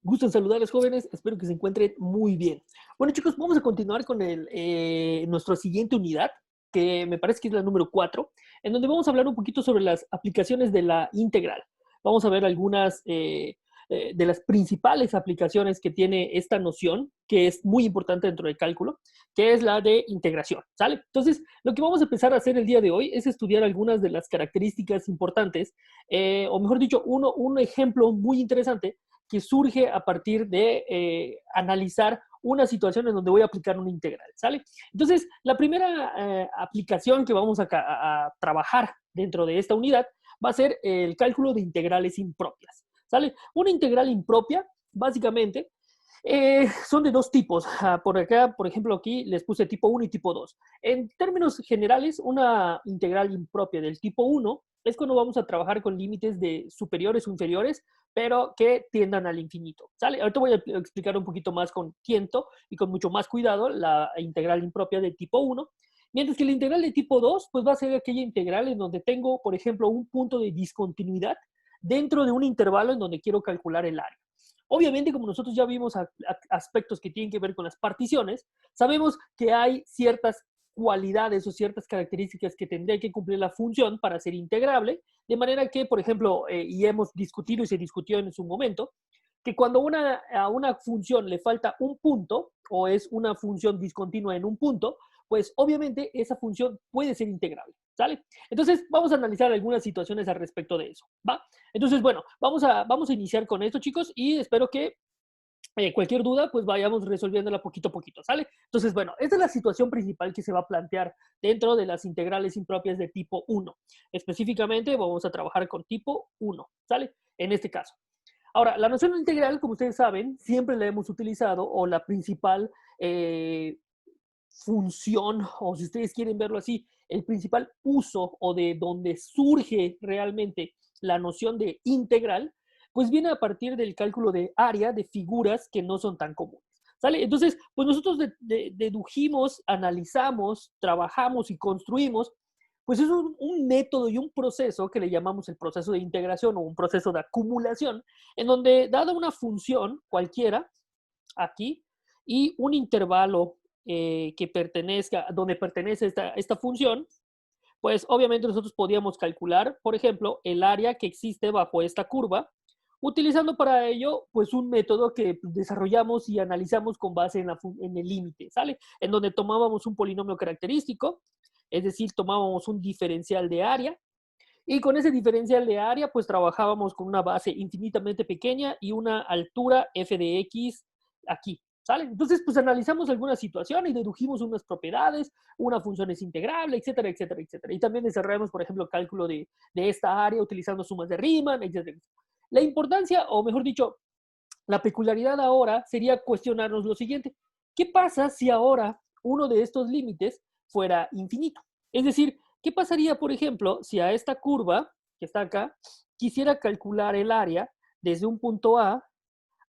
Gusto en saludarles, jóvenes. Espero que se encuentren muy bien. Bueno, chicos, vamos a continuar con nuestra siguiente unidad, que me parece que es la número 4, en donde vamos a hablar un poquito sobre las aplicaciones de la integral. Vamos a ver algunas de las principales aplicaciones que tiene esta noción, que es muy importante dentro del cálculo, que es la de integración, ¿sale? Entonces, lo que vamos a empezar a hacer el día de hoy es estudiar algunas de las características importantes, o mejor dicho, un ejemplo muy interesante que surge a partir de analizar una situación en donde voy a aplicar una integral, ¿sale? Entonces, la primera aplicación que vamos a trabajar dentro de esta unidad va a ser el cálculo de integrales impropias, ¿sale? Una integral impropia, básicamente, son de dos tipos. Por acá, por ejemplo, aquí les puse tipo 1 y tipo 2. En términos generales, una integral impropia del tipo 1 es cuando vamos a trabajar con límites de superiores o inferiores, pero que tiendan al infinito, ¿sale? Ahorita voy a explicar un poquito más con tiento y con mucho más cuidado la integral impropia de tipo 1, mientras que la integral de tipo 2 pues va a ser aquella integral en donde tengo, por ejemplo, un punto de discontinuidad dentro de un intervalo en donde quiero calcular el área. Obviamente, como nosotros ya vimos aspectos que tienen que ver con las particiones, sabemos que hay ciertas cualidades o ciertas características que tendría que cumplir la función para ser integrable, de manera que, por ejemplo, y hemos discutido y se discutió en su momento, que cuando a una función le falta un punto o es una función discontinua en un punto, pues obviamente esa función puede ser integrable, ¿sale? Entonces, vamos a analizar algunas situaciones al respecto de eso, ¿va? Entonces, bueno, vamos a iniciar con esto, chicos, y espero que cualquier duda, pues vayamos resolviéndola poquito a poquito, ¿sale? Entonces, bueno, esta es la situación principal que se va a plantear dentro de las integrales impropias de tipo 1. Específicamente, vamos a trabajar con tipo 1, ¿sale? En este caso. Ahora, la noción integral, como ustedes saben, siempre la hemos utilizado, o la principal función, o si ustedes quieren verlo así, el principal uso o de donde surge realmente la noción de integral, pues viene a partir del cálculo de área de figuras que no son tan comunes. ¿Sale? Entonces, pues nosotros dedujimos, analizamos, trabajamos y construimos, pues es un método y un proceso que le llamamos el proceso de integración o un proceso de acumulación, en donde dada una función cualquiera, aquí, y un intervalo que pertenezca, donde pertenece esta función, pues obviamente nosotros podíamos calcular, por ejemplo, el área que existe bajo esta curva, utilizando para ello, pues un método que desarrollamos y analizamos con base en el límite, ¿sale? En donde tomábamos un polinomio característico, es decir, tomábamos un diferencial de área, y con ese diferencial de área, pues trabajábamos con una base infinitamente pequeña y una altura f de x aquí, ¿sale? Entonces, pues analizamos alguna situación y dedujimos unas propiedades, una función es integrable, etcétera, etcétera, etcétera. Y también desarrollamos, por ejemplo, cálculo de esta área utilizando sumas de Riemann, etcétera, etcétera. La importancia, o mejor dicho, la peculiaridad ahora sería cuestionarnos lo siguiente. ¿Qué pasa si ahora uno de estos límites fuera infinito? Es decir, ¿qué pasaría, por ejemplo, si a esta curva que está acá quisiera calcular el área desde un punto A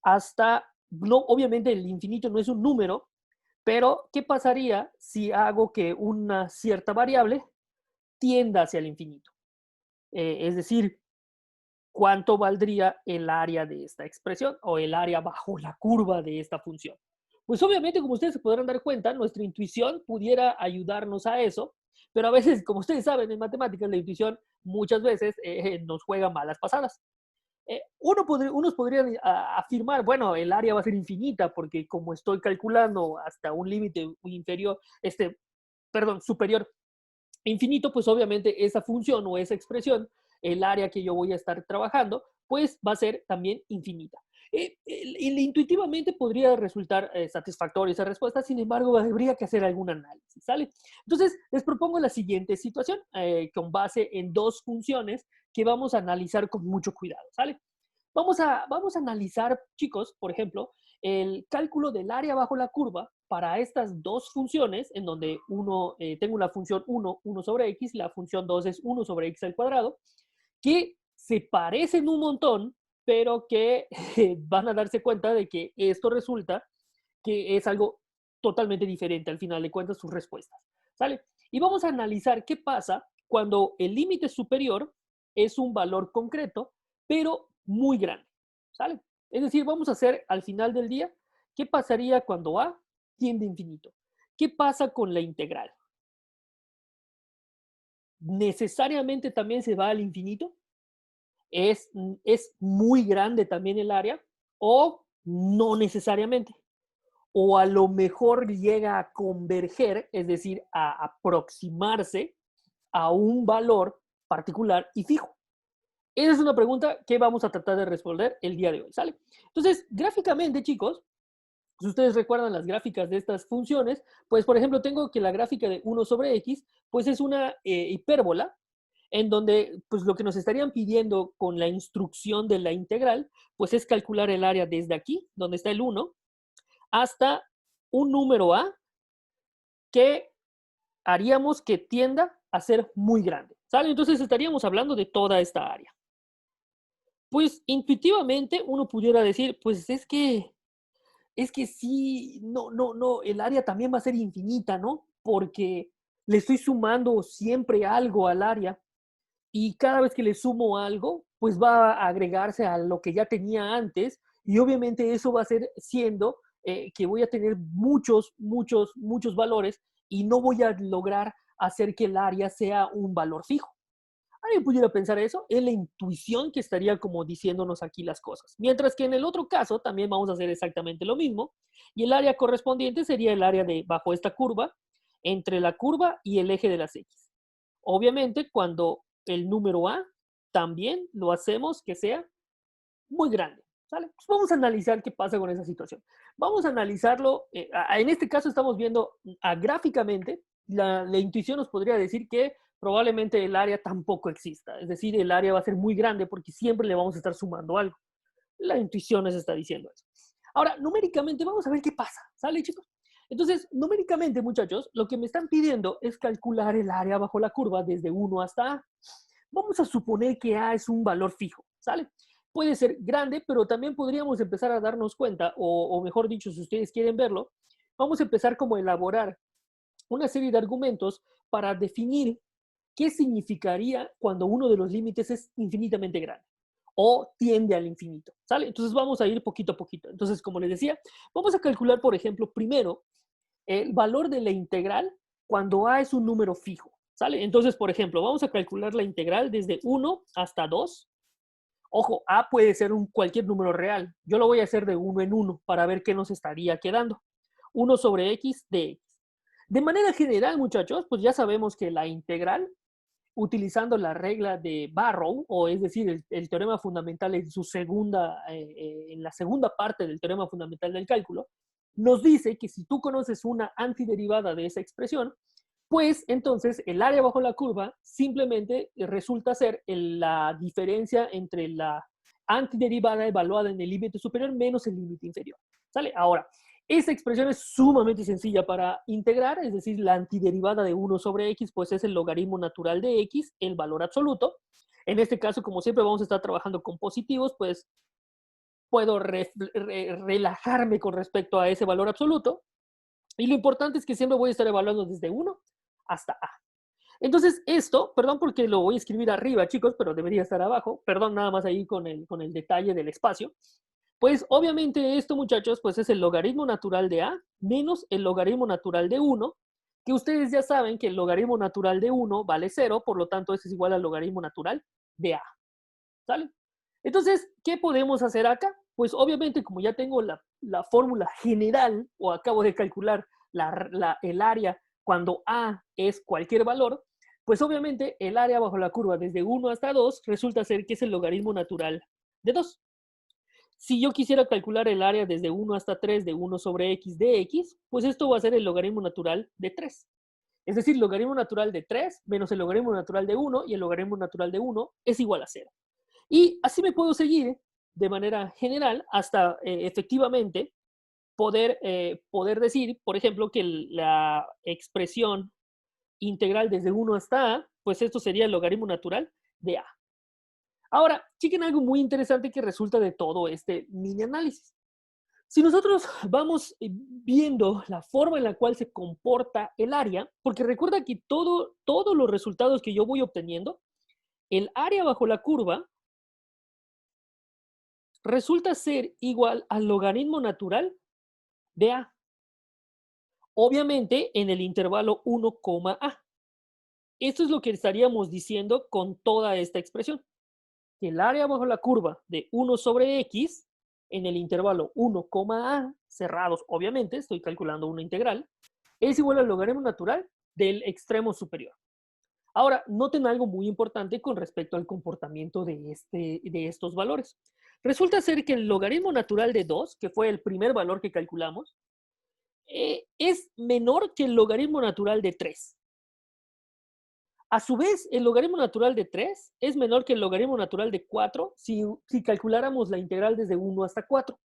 hasta, no, obviamente el infinito no es un número, pero ¿qué pasaría si hago que una cierta variable tienda hacia el infinito? Es decir, ¿cuánto valdría el área de esta expresión o el área bajo la curva de esta función? Pues obviamente, como ustedes se podrán dar cuenta, nuestra intuición pudiera ayudarnos a eso, pero a veces, como ustedes saben, en matemáticas la intuición muchas veces nos juega malas pasadas. Unos podrían afirmar, bueno, el área va a ser infinita porque como estoy calculando hasta un límite inferior, perdón, superior infinito, pues obviamente esa función o esa expresión, el área que yo voy a estar trabajando, pues va a ser también infinita. Intuitivamente podría resultar satisfactoria esa respuesta, sin embargo, habría que hacer algún análisis, ¿sale? Entonces, les propongo la siguiente situación, con base en dos funciones que vamos a analizar con mucho cuidado, ¿sale? Vamos a analizar, chicos, por ejemplo, el cálculo del área bajo la curva para estas dos funciones, en donde tengo la función 1 sobre x, la función 2 es 1 sobre x al cuadrado, que se parecen un montón, pero que van a darse cuenta de que esto resulta que es algo totalmente diferente al final de cuentas sus respuestas, ¿sale? Y vamos a analizar qué pasa cuando el límite superior es un valor concreto, pero muy grande, ¿sale? Es decir, vamos a hacer al final del día, ¿qué pasaría cuando a tiende a infinito? ¿Qué pasa con la integral? ¿Necesariamente también se va al infinito? ¿Es muy grande también el área o no necesariamente? O a lo mejor llega a converger, es decir, a aproximarse a un valor particular y fijo. Esa es una pregunta que vamos a tratar de responder el día de hoy, ¿sale? Entonces, gráficamente, chicos, si ustedes recuerdan las gráficas de estas funciones, pues, por ejemplo, tengo que la gráfica de 1 sobre x, pues es una hipérbola, en donde, pues, lo que nos estarían pidiendo con la instrucción de la integral, pues, es calcular el área desde aquí, donde está el 1, hasta un número a que haríamos que tienda a ser muy grande, ¿sale? Entonces, estaríamos hablando de toda esta área. Pues, intuitivamente, uno pudiera decir, pues, es que sí, no, el área también va a ser infinita, ¿no? Porque le estoy sumando siempre algo al área y cada vez que le sumo algo, pues va a agregarse a lo que ya tenía antes y obviamente eso va a ser siendo que voy a tener muchos valores y no voy a lograr hacer que el área sea un valor fijo. Alguien pudiera pensar eso, es la intuición que estaría como diciéndonos aquí las cosas. Mientras que en el otro caso también vamos a hacer exactamente lo mismo y el área correspondiente sería el área de bajo esta curva, entre la curva y el eje de las X. Obviamente cuando el número A también lo hacemos que sea muy grande. ¿Sale? Pues vamos a analizar qué pasa con esa situación. Vamos a analizarlo, en este caso estamos viendo gráficamente, la intuición nos podría decir que probablemente el área tampoco exista, es decir, el área va a ser muy grande porque siempre le vamos a estar sumando algo. La intuición nos está diciendo eso. Ahora, numéricamente, vamos a ver qué pasa, ¿sale, chicos? Entonces, numéricamente, muchachos, lo que me están pidiendo es calcular el área bajo la curva desde 1 hasta A. Vamos a suponer que A es un valor fijo, ¿sale? Puede ser grande, pero también podríamos empezar a darnos cuenta, o mejor dicho, si ustedes quieren verlo, vamos a empezar como a elaborar una serie de argumentos para definir qué significaría cuando uno de los límites es infinitamente grande o tiende al infinito, ¿sale? Entonces vamos a ir poquito a poquito. Entonces, como les decía, vamos a calcular, por ejemplo, primero el valor de la integral cuando a es un número fijo, ¿sale? Entonces, por ejemplo, vamos a calcular la integral desde 1 hasta 2. Ojo, a puede ser cualquier número real. Yo lo voy a hacer de 1 en 1 para ver qué nos estaría quedando. 1 sobre x de x. De manera general, muchachos, pues ya sabemos que la integral, utilizando la regla de Barrow, o es decir, el teorema fundamental en la segunda parte del teorema fundamental del cálculo, nos dice que si tú conoces una antiderivada de esa expresión, pues entonces el área bajo la curva simplemente resulta ser la diferencia entre la antiderivada evaluada en el límite superior menos el límite inferior. ¿Sale? Ahora, esta expresión es sumamente sencilla para integrar, es decir, la antiderivada de 1 sobre x, pues es el logaritmo natural de x, el valor absoluto. En este caso, como siempre vamos a estar trabajando con positivos, pues puedo relajarme con respecto a ese valor absoluto. Y lo importante es que siempre voy a estar evaluando desde 1 hasta a. Entonces, esto, perdón porque lo voy a escribir arriba, chicos, pero debería estar abajo. Perdón, nada más ahí con el detalle del espacio. Pues obviamente esto, muchachos, pues es el logaritmo natural de a menos el logaritmo natural de 1, que ustedes ya saben que el logaritmo natural de 1 vale 0, por lo tanto, este es igual al logaritmo natural de a. ¿Sale? Entonces, ¿qué podemos hacer acá? Pues obviamente, como ya tengo la fórmula general, o acabo de calcular el área cuando a es cualquier valor, pues obviamente el área bajo la curva desde 1 hasta 2 resulta ser que es el logaritmo natural de 2. Si yo quisiera calcular el área desde 1 hasta 3 de 1 sobre x de x, pues esto va a ser el logaritmo natural de 3. Es decir, el logaritmo natural de 3 menos el logaritmo natural de 1 y el logaritmo natural de 1 es igual a 0. Y así me puedo seguir de manera general hasta efectivamente poder decir, por ejemplo, que la expresión integral desde 1 hasta a, pues esto sería el logaritmo natural de a. Ahora, chequen algo muy interesante que resulta de todo este mini análisis. Si nosotros vamos viendo la forma en la cual se comporta el área, porque recuerda que todos los resultados que yo voy obteniendo, el área bajo la curva resulta ser igual al logaritmo natural de A. Obviamente en el intervalo 1, A. Esto es lo que estaríamos diciendo con toda esta expresión, que el área bajo la curva de 1 sobre X en el intervalo 1, A, cerrados obviamente, estoy calculando una integral, es igual al logaritmo natural del extremo superior. Ahora, noten algo muy importante con respecto al comportamiento de estos valores. Resulta ser que el logaritmo natural de 2, que fue el primer valor que calculamos, es menor que el logaritmo natural de 3. A su vez, el logaritmo natural de 3 es menor que el logaritmo natural de 4 si calculáramos la integral desde 1 hasta 4.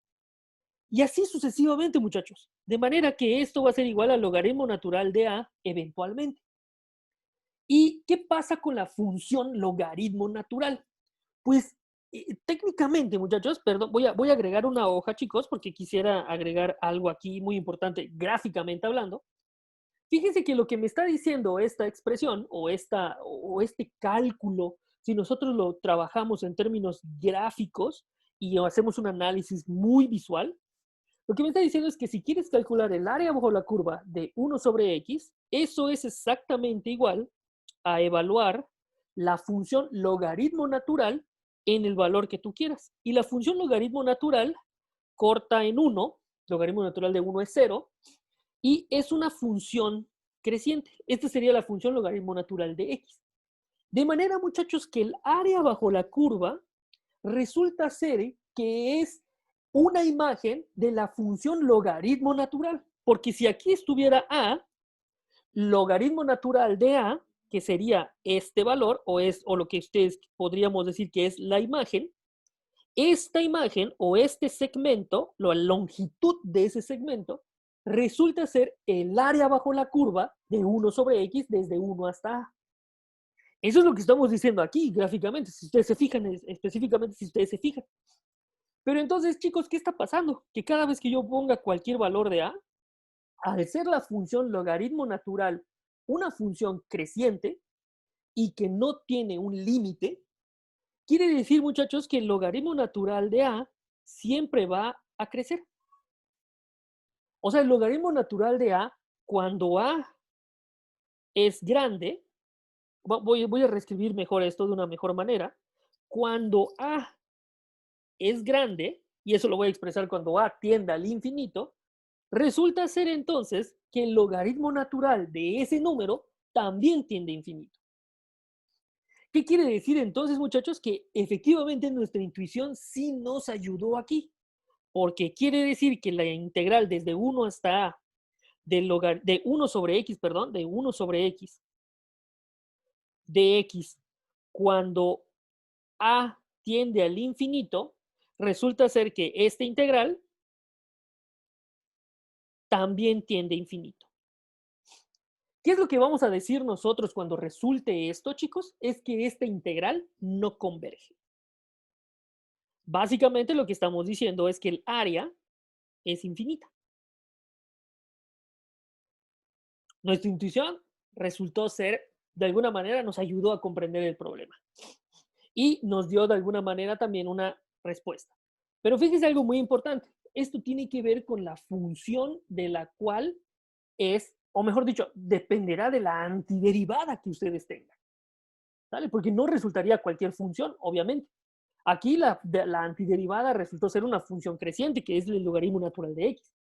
Y así sucesivamente, muchachos. De manera que esto va a ser igual al logaritmo natural de A eventualmente. ¿Y qué pasa con la función logaritmo natural? Pues técnicamente, muchachos, perdón, voy a agregar una hoja, chicos, porque quisiera agregar algo aquí muy importante gráficamente hablando. Fíjense que lo que me está diciendo esta expresión o este cálculo, si nosotros lo trabajamos en términos gráficos y hacemos un análisis muy visual, lo que me está diciendo es que si quieres calcular el área bajo la curva de 1 sobre X, eso es exactamente igual a evaluar la función logaritmo natural en el valor que tú quieras. Y la función logaritmo natural corta en 1, logaritmo natural de 1 es 0, y es una función creciente. Esta sería la función logaritmo natural de X. De manera, muchachos, que el área bajo la curva resulta ser que es una imagen de la función logaritmo natural. Porque si aquí estuviera A, logaritmo natural de A, que sería este valor, o lo que ustedes podríamos decir que es la imagen, esta imagen o este segmento, la longitud de ese segmento, resulta ser el área bajo la curva de 1 sobre X desde 1 hasta A. Eso es lo que estamos diciendo aquí gráficamente, si ustedes se fijan, específicamente si ustedes se fijan. Pero entonces, chicos, ¿qué está pasando? Que cada vez que yo ponga cualquier valor de A, al ser la función logaritmo natural una función creciente y que no tiene un límite, quiere decir, muchachos, que el logaritmo natural de A siempre va a crecer. O sea, el logaritmo natural de A, cuando A es grande, voy a reescribir mejor esto de una mejor manera. Cuando A es grande, y eso lo voy a expresar cuando A tienda al infinito, resulta ser entonces que el logaritmo natural de ese número también tiende a infinito. ¿Qué quiere decir entonces, muchachos? Que efectivamente nuestra intuición sí nos ayudó aquí, porque quiere decir que la integral desde 1 hasta A de 1 sobre X, perdón, de 1 sobre X de X cuando A tiende al infinito, resulta ser que esta integral también tiende a infinito. ¿Qué es lo que vamos a decir nosotros cuando resulte esto, chicos? Es que esta integral no converge. Básicamente lo que estamos diciendo es que el área es infinita. Nuestra intuición resultó ser, de alguna manera, nos ayudó a comprender el problema. Y nos dio de alguna manera también una respuesta. Pero fíjense algo muy importante. Esto tiene que ver con la función de la cual es, o mejor dicho, dependerá de la antiderivada que ustedes tengan. ¿Sale? Porque no resultaría cualquier función, obviamente. Aquí la antiderivada resultó ser una función creciente, que es el logaritmo natural de x.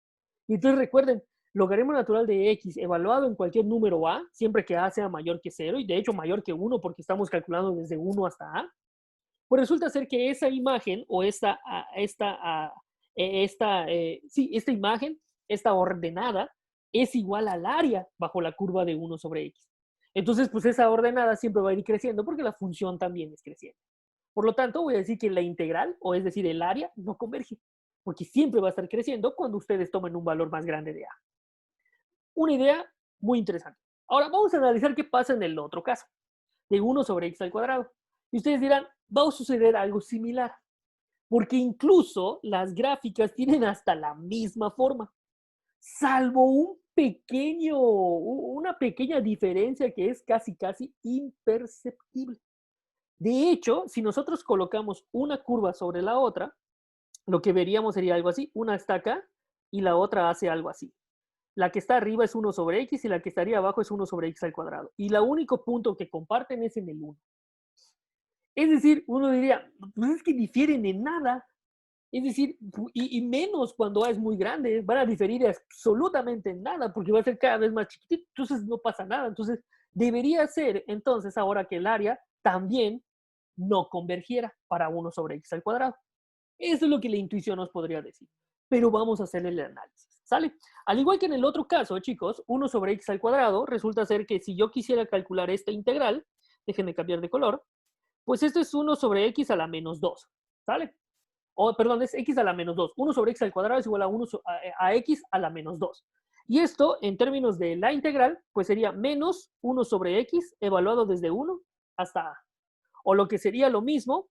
Y entonces recuerden, logaritmo natural de x evaluado en cualquier número a, siempre que a sea mayor que 0, y de hecho mayor que 1 porque estamos calculando desde 1 hasta a, pues resulta ser que esa imagen o esta imagen, esta ordenada, es igual al área bajo la curva de 1 sobre x. Entonces, pues esa ordenada siempre va a ir creciendo porque la función también es creciente. Por lo tanto, voy a decir que la integral, o es decir, el área, no converge, porque siempre va a estar creciendo cuando ustedes tomen un valor más grande de a. Una idea muy interesante. Ahora, vamos a analizar qué pasa en el otro caso, de 1 sobre x al cuadrado. Y ustedes dirán, va a suceder algo similar, porque incluso las gráficas tienen hasta la misma forma, salvo una pequeña diferencia que es casi imperceptible. De hecho, si nosotros colocamos una curva sobre la otra, lo que veríamos sería algo así. Una está acá y la otra hace algo así. La que está arriba es 1 sobre x y la que estaría abajo es 1 sobre x al cuadrado. Y el único punto que comparten es en el 1. Es decir, uno diría, pues es que difieren en nada. Es decir, y menos cuando A es muy grande, van a diferir absolutamente en nada, porque va a ser cada vez más chiquitito, entonces no pasa nada. Entonces, debería ser entonces ahora que el área también no convergiera para 1 sobre x al cuadrado. Eso es lo que la intuición nos podría decir. Pero vamos a hacer el análisis, ¿sale? Al igual que en el otro caso, chicos, 1 sobre x al cuadrado resulta ser que si yo quisiera calcular esta integral, déjenme cambiar de color, pues esto es 1 sobre x a la menos 2, ¿sale? O, perdón, es x a la menos 2. 1 sobre x al cuadrado es igual a, a x a la menos 2. Y esto, en términos de la integral, pues sería menos 1 sobre x evaluado desde 1 hasta a. O lo que sería lo mismo,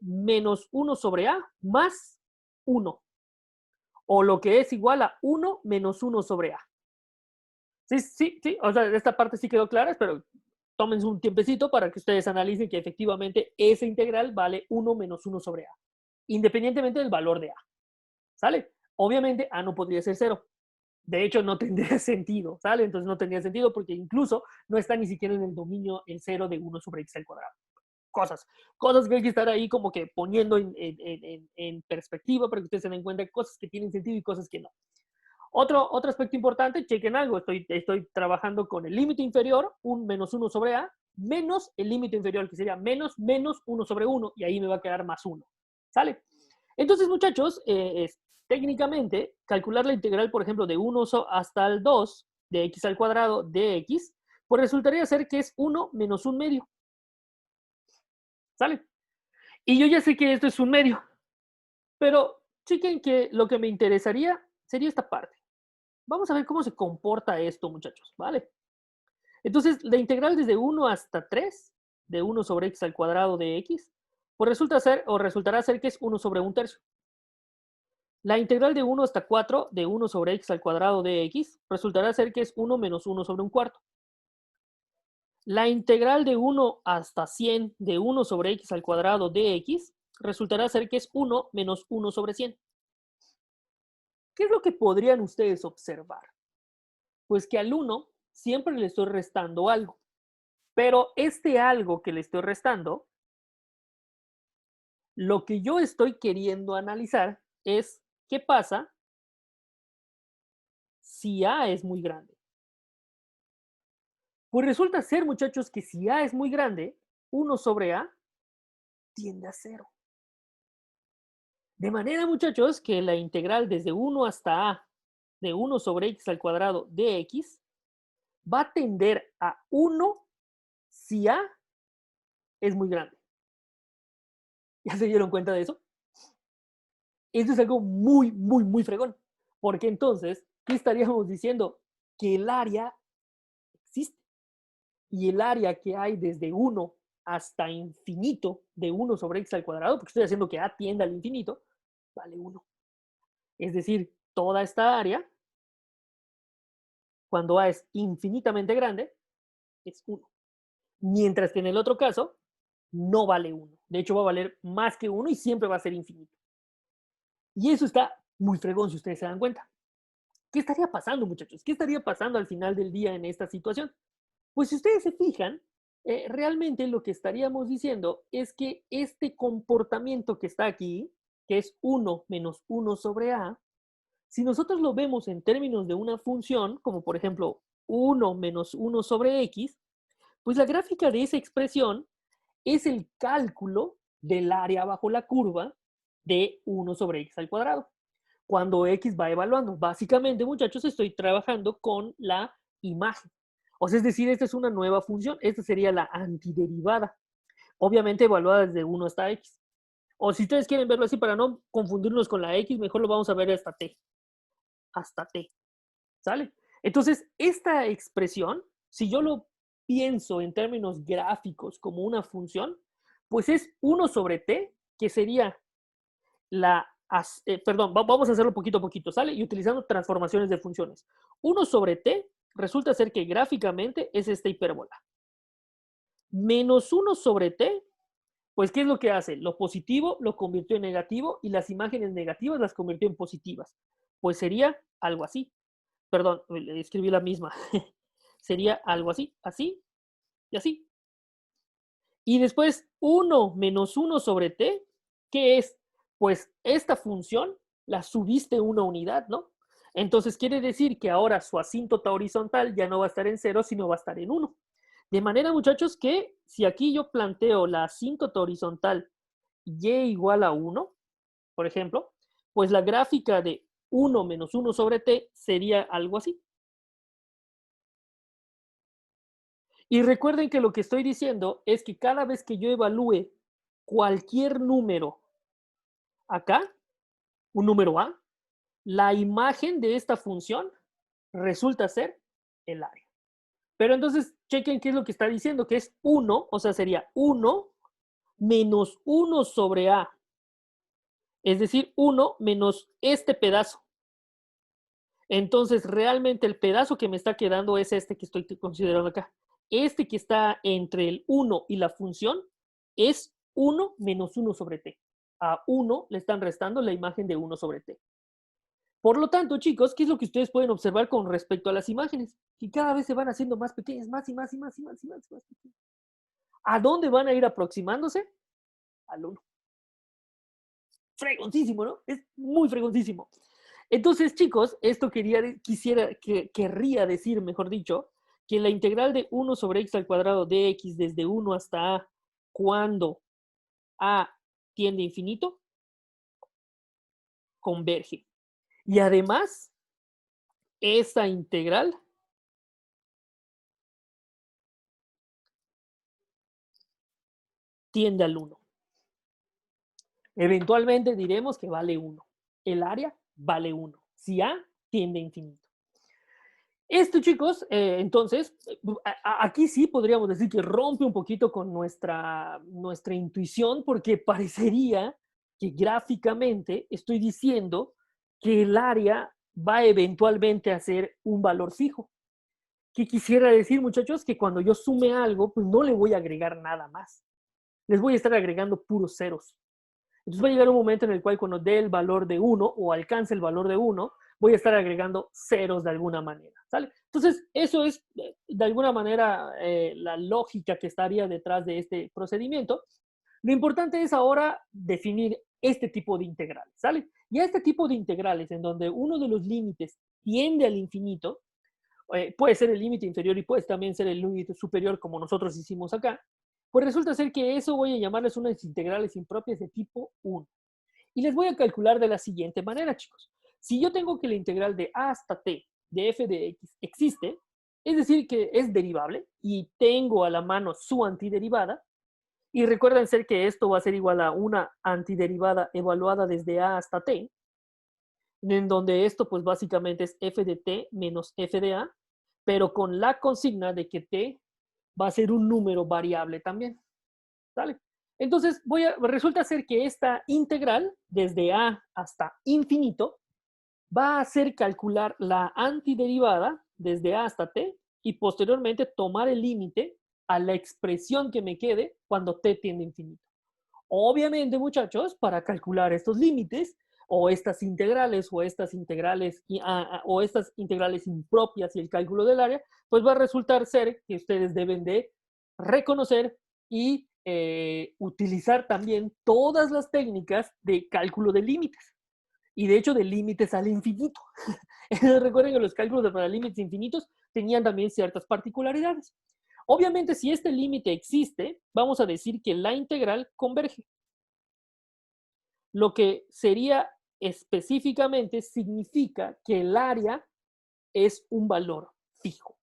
menos 1 sobre a más 1. O lo que es igual a 1 menos 1 sobre a. Sí, sí, sí. O sea, esta parte sí quedó clara, pero tómense un tiempecito para que ustedes analicen que efectivamente esa integral vale 1 menos 1 sobre a, independientemente del valor de a. ¿Sale? Obviamente a no podría ser 0. De hecho, no tendría sentido, ¿sale? Entonces no tendría sentido porque incluso no está ni siquiera en el dominio el 0 de 1 sobre x al cuadrado. Cosas que hay que estar ahí como que poniendo en perspectiva para que ustedes se den cuenta de cosas que tienen sentido y cosas que no. Otro aspecto importante, chequen algo, estoy trabajando con el límite inferior, un menos 1 sobre a, menos el límite inferior, que sería menos 1 sobre 1, y ahí me va a quedar más 1. ¿Sale? Entonces, muchachos, técnicamente, calcular la integral, por ejemplo, de 1 hasta el 2 de x al cuadrado de x, pues resultaría ser que es 1 menos 1 medio. ¿Sale? Y yo ya sé que esto es un medio, pero chequen que lo que me interesaría sería esta parte. Vamos a ver cómo se comporta esto, muchachos, ¿vale? Entonces, la integral desde 1 hasta 3 de 1 sobre x al cuadrado de x, pues resultará ser que es 1 sobre 1 tercio. La integral de 1 hasta 4 de 1 sobre x al cuadrado de x resultará ser que es 1 menos 1 sobre 1 cuarto. La integral de 1 hasta 100 de 1 sobre x al cuadrado de x resultará ser que es 1 menos 1 sobre 100. ¿Qué es lo que podrían ustedes observar? Pues que al 1 siempre le estoy restando algo. Pero este algo que le estoy restando, lo que yo estoy queriendo analizar es qué pasa si A es muy grande. Pues resulta ser, muchachos, que si A es muy grande, 1 sobre A tiende a 0. De manera, muchachos, que la integral desde 1 hasta A de 1 sobre x al cuadrado de x va a tender a 1 si A es muy grande. ¿Ya se dieron cuenta de eso? Esto es algo muy, muy, muy fregón. Porque entonces, ¿qué estaríamos diciendo? Que el área existe. Y el área que hay desde 1 hasta infinito de 1 sobre x al cuadrado, porque estoy haciendo que A tienda al infinito, vale 1. Es decir, toda esta área, cuando A es infinitamente grande, es 1. Mientras que en el otro caso, no vale 1. De hecho, va a valer más que 1 y siempre va a ser infinito. Y eso está muy fregón si ustedes se dan cuenta. ¿Qué estaría pasando, muchachos? ¿Qué estaría pasando al final del día en esta situación? Pues si ustedes se fijan, realmente lo que estaríamos diciendo es que este comportamiento que está aquí, que es 1 menos 1 sobre A, si nosotros lo vemos en términos de una función, como por ejemplo 1 menos 1 sobre X, pues la gráfica de esa expresión es el cálculo del área bajo la curva de 1 sobre X al cuadrado. Cuando X va evaluando. Básicamente, muchachos, estoy trabajando con la imagen. O sea, es decir, esta es una nueva función. Esta sería la antiderivada. Obviamente evaluada desde 1 hasta X. O si ustedes quieren verlo así para no confundirnos con la X, mejor lo vamos a ver hasta T. Hasta T. ¿Sale? Entonces, esta expresión, si yo lo pienso en términos gráficos como una función, pues es 1 sobre T, que sería perdón, vamos a hacerlo poquito a poquito, ¿sale? Y utilizando transformaciones de funciones. 1 sobre T resulta ser que gráficamente es esta hipérbola. Menos 1 sobre T, Pues, ¿qué es lo que hace? Lo positivo lo convirtió en negativo y las imágenes negativas las convirtió en positivas. Pues sería algo así. Perdón, escribí la misma. Sería algo así, así y así. Y después 1 menos 1 sobre t, ¿qué es? Pues esta función la subiste una unidad, ¿no? Entonces quiere decir que ahora su asíntota horizontal ya no va a estar en 0, sino va a estar en 1. De manera, muchachos, que si aquí yo planteo la asíntota horizontal y igual a 1, por ejemplo, pues la gráfica de 1 menos 1 sobre t sería algo así. Y recuerden que lo que estoy diciendo es que cada vez que yo evalúe cualquier número acá, un número A, la imagen de esta función resulta ser el área. Pero entonces, chequen qué es lo que está diciendo, que es 1, o sea, sería 1 menos 1 sobre A. Es decir, 1 menos este pedazo. Entonces, realmente el pedazo que me está quedando es este que estoy considerando acá. Este que está entre el 1 y la función es 1 menos 1 sobre t. A 1 le están restando la imagen de 1 sobre t. Por lo tanto, chicos, ¿qué es lo que ustedes pueden observar con respecto a las imágenes? Que cada vez se van haciendo más pequeñas, más y más y más y más y más, y más pequeñas. ¿A dónde van a ir aproximándose? Al 1. Fregoncísimo, ¿no? Es muy fregoncísimo. Entonces, chicos, esto querría decir, mejor dicho, que la integral de 1 sobre x al cuadrado de x desde 1 hasta a, cuando a tiende a infinito, converge. Y además, esa integral tiende al 1. Eventualmente diremos que vale 1. El área vale 1. Si a tiende a infinito. Esto, chicos, entonces, aquí sí podríamos decir que rompe un poquito con nuestra intuición, porque parecería que gráficamente estoy diciendo que el área va eventualmente a ser un valor fijo. ¿Qué quisiera decir, muchachos? Que cuando yo sume algo, pues no le voy a agregar nada más. Les voy a estar agregando puros ceros. Entonces va a llegar un momento en el cual cuando dé el valor de 1 o alcance el valor de 1, voy a estar agregando ceros de alguna manera, ¿sale? Entonces, eso es de alguna manera la lógica que estaría detrás de este procedimiento. Lo importante es ahora definir este tipo de integrales, ¿sale? Y a este tipo de integrales en donde uno de los límites tiende al infinito, puede ser el límite inferior y puede también ser el límite superior como nosotros hicimos acá, pues resulta ser que eso voy a llamarles unas integrales impropias de tipo 1. Y les voy a calcular de la siguiente manera, chicos. Si yo tengo que la integral de a hasta t de f de x existe, es decir, que es derivable y tengo a la mano su antiderivada, y recuerden ser que esto va a ser igual a una antiderivada evaluada desde a hasta t, en donde esto pues básicamente es f de t menos f de a, pero con la consigna de que t va a ser un número variable también. ¿Sale? Entonces, resulta ser que esta integral, desde a hasta infinito, va a hacer calcular la antiderivada desde a hasta t y posteriormente tomar el límite a la expresión que me quede cuando t tiende a infinito. Obviamente, muchachos, para calcular estos límites o estas integrales o estas integrales impropias y el cálculo del área, pues va a resultar ser que ustedes deben de reconocer y utilizar también todas las técnicas de cálculo de límites y de hecho de límites al infinito. Recuerden que los cálculos para límites infinitos tenían también ciertas particularidades. Obviamente, si este límite existe, vamos a decir que la integral converge. Lo que sería específicamente significa que el área es un valor fijo.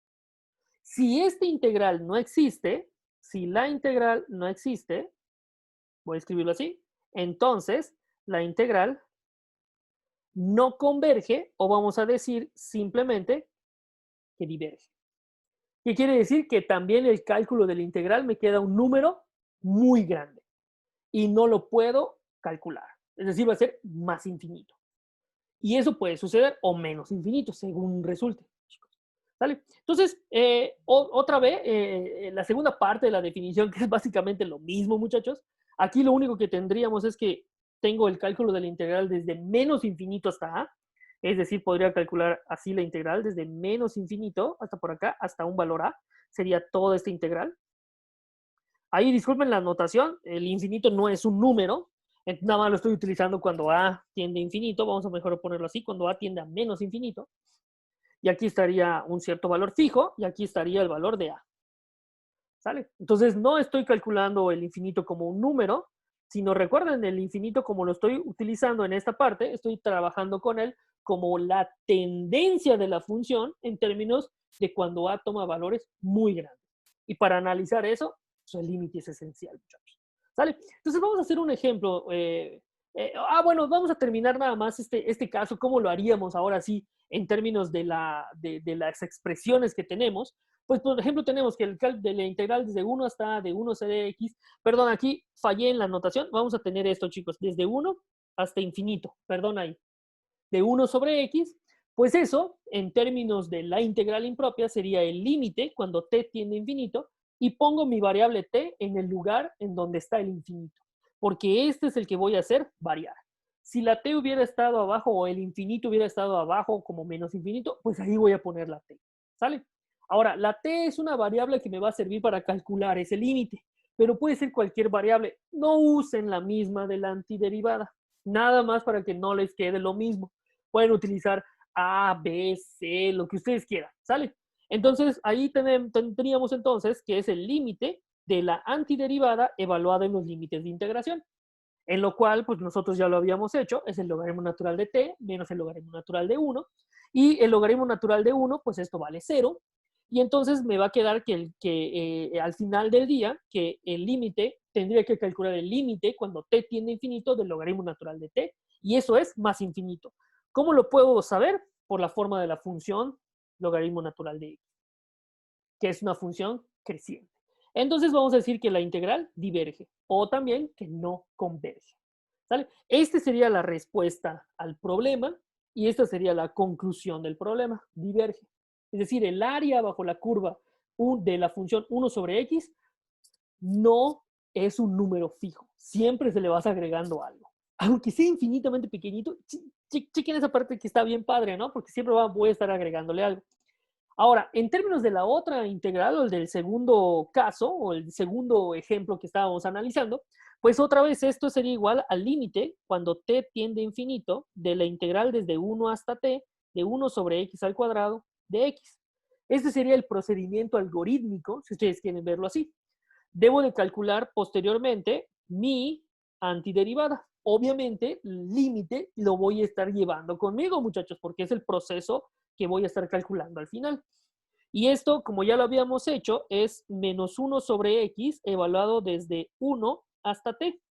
Si esta integral no existe, si la integral no existe, voy a escribirlo así, entonces la integral no converge o vamos a decir simplemente que diverge. ¿Qué quiere decir? Que también el cálculo de la integral me queda un número muy grande y no lo puedo calcular. Es decir, va a ser más infinito. Y eso puede suceder o menos infinito, según resulte, chicos. ¿Sale? Entonces, otra vez, la segunda parte de la definición, que es básicamente lo mismo, muchachos, Aquí lo único que tendríamos es que tengo el cálculo de la integral desde menos infinito hasta a, es decir, podría calcular así la integral desde menos infinito hasta por acá, hasta un valor a, sería toda esta integral. Ahí disculpen la anotación, el infinito no es un número, nada más lo estoy utilizando cuando a tiende a infinito, vamos a mejor ponerlo así, cuando a tiende a menos infinito. Y aquí estaría un cierto valor fijo y aquí estaría el valor de a. ¿Sale? Entonces no estoy calculando el infinito como un número, sino recuerden el infinito como lo estoy utilizando en esta parte, estoy trabajando con él como la tendencia de la función en términos de cuando a toma valores muy grandes. Y para analizar eso, pues el límite es esencial, muchachos. ¿Sale? Entonces vamos a hacer un ejemplo. Bueno, vamos a terminar nada más este caso, cómo lo haríamos ahora sí en términos de las expresiones que tenemos. Pues, por ejemplo, tenemos que el de la integral desde 1 hasta de 1 de x, perdón, aquí fallé en la anotación, vamos a tener esto, chicos, desde 1 hasta infinito, perdón ahí, de 1 sobre x, pues eso, en términos de la integral impropia, sería el límite cuando t tiende a infinito, y pongo mi variable t en el lugar en donde está el infinito, porque este es el que voy a hacer variar. Si la t hubiera estado abajo o el infinito hubiera estado abajo como menos infinito, pues ahí voy a poner la t, ¿sale? Ahora, la t es una variable que me va a servir para calcular ese límite, pero puede ser cualquier variable. No usen la misma de la antiderivada, nada más para que no les quede lo mismo. Pueden utilizar A, B, C, lo que ustedes quieran, ¿sale? Entonces, ahí tendríamos entonces que es el límite de la antiderivada evaluada en los límites de integración, en lo cual, pues nosotros ya lo habíamos hecho, es el logaritmo natural de t menos el logaritmo natural de 1, y el logaritmo natural de 1, pues esto vale 0, y entonces me va a quedar que al final del día, que el límite, tendría que calcular el límite cuando t tiende a infinito del logaritmo natural de t, y eso es más infinito. ¿Cómo lo puedo saber? Por la forma de la función logaritmo natural de x, que es una función creciente. Entonces vamos a decir que la integral diverge, o también que no converge. ¿Sale? Esta sería la respuesta al problema, y esta sería la conclusión del problema, diverge. Es decir, el área bajo la curva de la función 1 sobre x no es un número fijo. Siempre se le vas agregando algo. Aunque sea infinitamente pequeñito, chequen esa parte que está bien padre, ¿no? Porque siempre voy a estar agregándole algo. Ahora, en términos de la otra integral o el del segundo caso o el segundo ejemplo que estábamos analizando, pues otra vez esto sería igual al límite cuando t tiende a infinito de la integral desde 1 hasta t de 1 sobre x al cuadrado de x. Este sería el procedimiento algorítmico, si ustedes quieren verlo así. Debo de calcular posteriormente mi antiderivada. Obviamente, el límite lo voy a estar llevando conmigo, muchachos, porque es el proceso que voy a estar calculando al final. Y esto, como ya lo habíamos hecho, es menos 1 sobre x evaluado desde 1 hasta t.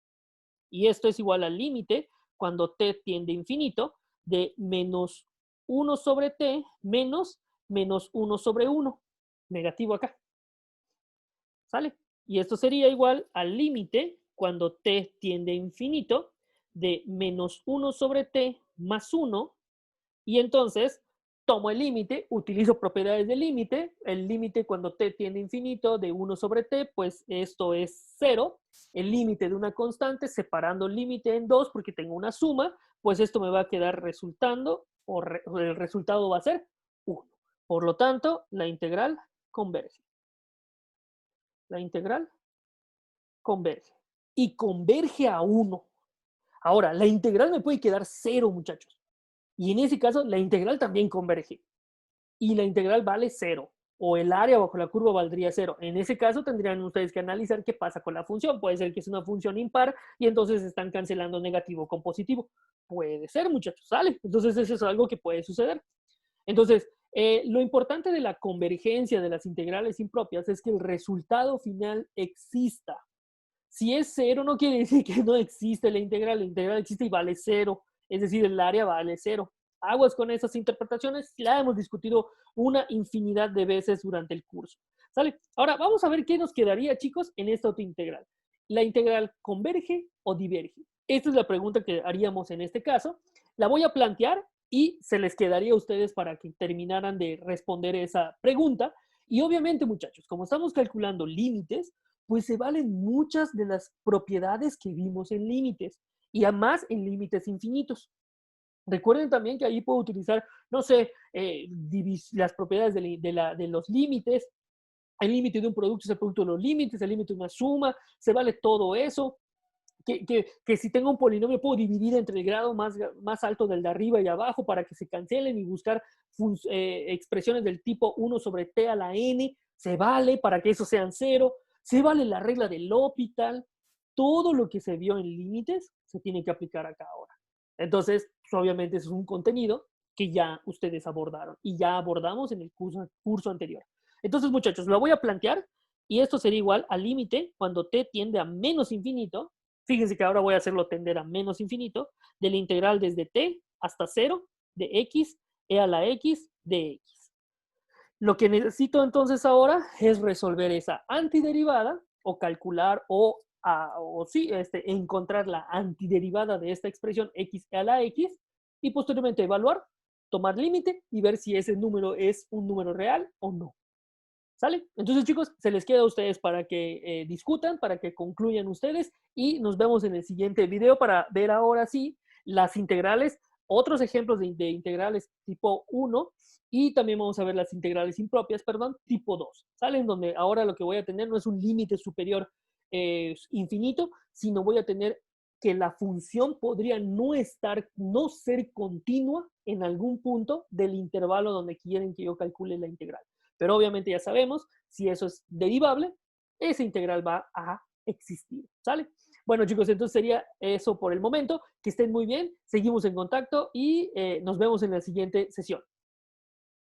Y esto es igual al límite cuando t tiende a infinito de menos 1 sobre t menos 1 sobre 1. Negativo acá. ¿Sale? Y esto sería igual al límite cuando t tiende a infinito de menos 1 sobre t más 1. Y entonces tomo el límite, utilizo propiedades del límite. El límite cuando t tiende a infinito de 1 sobre t, pues esto es 0. El límite de una constante, separando el límite en 2 porque tengo una suma, pues esto me va a quedar resultando, el resultado va a ser 1. Por lo tanto, la integral converge. La integral converge. Y converge a 1. Ahora, la integral me puede quedar 0, muchachos. Y en ese caso, la integral también converge. Y la integral vale 0. O el área bajo la curva valdría 0. En ese caso, tendrían ustedes que analizar qué pasa con la función. Puede ser que es una función impar y entonces están cancelando negativo con positivo. Puede ser, muchachos, ¿sale? Entonces, eso es algo que puede suceder. Entonces, lo importante de la convergencia de las integrales impropias es que el resultado final exista. Si es 0, no quiere decir que no existe la integral existe y vale 0, es decir, el área vale 0. Aguas con esas interpretaciones, la hemos discutido una infinidad de veces durante el curso. ¿Sale? Ahora, vamos a ver qué nos quedaría, chicos, en esta autointegral. ¿La integral converge o diverge? Esta es la pregunta que haríamos en este caso. La voy a plantear y se les quedaría a ustedes para que terminaran de responder esa pregunta. Y obviamente, muchachos, como estamos calculando límites, pues se valen muchas de las propiedades que vimos en límites y además en límites infinitos. Recuerden también que ahí puedo utilizar, no sé, las propiedades de los límites. El límite de un producto es el producto de los límites, el límite de una suma, se vale todo eso. Que si tengo un polinomio puedo dividir entre el grado más alto del de arriba y abajo para que se cancelen y buscar expresiones del tipo 1 sobre t a la n, se vale para que eso sean cero, se vale la regla del L'Hopital, todo lo que se vio en límites se tiene que aplicar acá ahora. Entonces, pues, obviamente eso es un contenido que ya ustedes abordaron y ya abordamos en el curso anterior. Entonces, muchachos, lo voy a plantear y esto sería igual al límite cuando t tiende a menos infinito. Fíjense que ahora voy a hacerlo tender a menos infinito, de la integral desde t hasta 0 de x e a la x de x. Lo que necesito entonces ahora es resolver esa antiderivada o calcular encontrar la antiderivada de esta expresión x e a la x y posteriormente evaluar, tomar límite y ver si ese número es un número real o no. ¿Sale? Entonces, chicos, se les queda a ustedes para que discutan, para que concluyan ustedes y nos vemos en el siguiente video para ver ahora sí las integrales, otros ejemplos de integrales tipo 1 y también vamos a ver las integrales impropias, perdón, tipo 2. ¿Sale? En donde ahora lo que voy a tener no es un límite superior infinito, sino voy a tener que la función podría no ser continua en algún punto del intervalo donde quieren que yo calcule la integral. Pero obviamente ya sabemos, si eso es derivable, esa integral va a existir, ¿sale? Bueno, chicos, entonces sería eso por el momento. Que estén muy bien, seguimos en contacto y nos vemos en la siguiente sesión.